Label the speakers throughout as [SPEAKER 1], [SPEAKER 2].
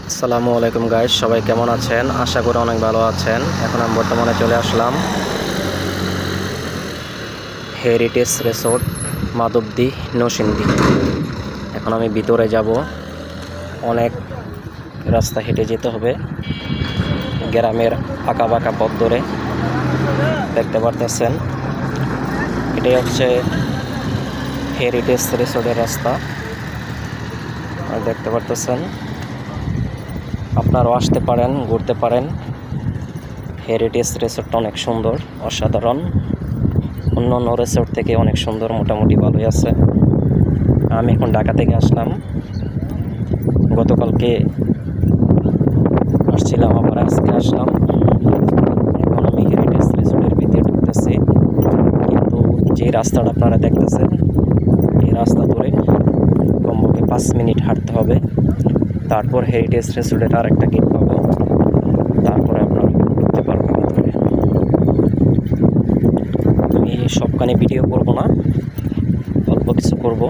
[SPEAKER 1] আসসালামু আলাইকুম গাইস, সবাই কেমন আছেন? আশা করি অনেক ভালো আছেন। এখন আমি বর্তমানে চলে আসলাম হেরিটেজ রিসোর্ট মাধবদী নরসিংদী। এখন আমি ভিতরে যাব, অনেক রাস্তা হেঁটে যেতে হবে গ্রামের আঁকা বাঁকা পথ ধরে। দেখতে পারতেছেন, এটাই হচ্ছে হেরিটেজ রিসোর্টের রাস্তা। আর দেখতে পারতেছেন, আপনারাও আসতে পারেন, ঘুরতে পারেন। হেরিটেজ রিসোর্টটা অনেক সুন্দর, অসাধারণ। অন্য অন্য রিসোর্ট থেকে অনেক সুন্দর, মোটামুটি ভালোই আছে। আমি এখন ঢাকা থেকে আসলাম, গতকালকে আসছিলাম, আবার আজকে আসলাম। এখন আমি হেরিটেজ রিসোর্টের ভিতরে ঢুকতেছি, কিন্তু যে রাস্তাটা আপনারা দেখতেছেন, এই রাস্তা ধরে কমপক্ষে 5 মিনিট হাঁটতে হবে। তারপর হেরিটেজ রিসোর্টের আরেকটা গেট পাবো, তারপরে আপনারা ঢুকতে পারবো ভিতরে। আমি সবখানে ভিডিও করব না, অল্প কিছু করব,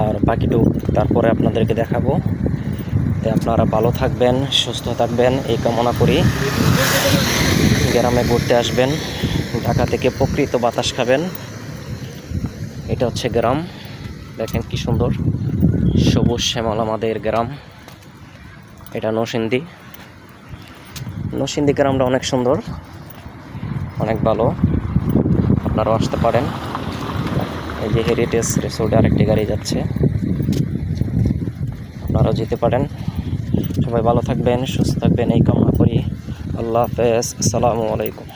[SPEAKER 1] আর বাকিটুকু তারপরে আপনাদেরকে দেখাবো। তাই আপনারা ভালো থাকবেন, সুস্থ থাকবেন এই কামনা করি। গ্রামে ঘুরতে আসবেন, ঢাকা থেকে প্রকৃত বাতাস খাবেন। এটা হচ্ছে গ্রাম, দেখেন কি সুন্দর সবুজ শ্যামল আমাদের গ্রাম। এটা নরসিংদী। নরসিংদী গ্রামটা অনেক সুন্দর, অনেক ভালো, আপনারাও আসতে পারেন। এই যে হেরিটেজ রিসোর্টে আরেকটি গাড়ি যাচ্ছে, আপনারাও যেতে পারেন। সবাই ভালো থাকবেন, সুস্থ থাকবেন এই কামনা করি। আল্লাহ হাফেজ, আসসালামু আলাইকুম।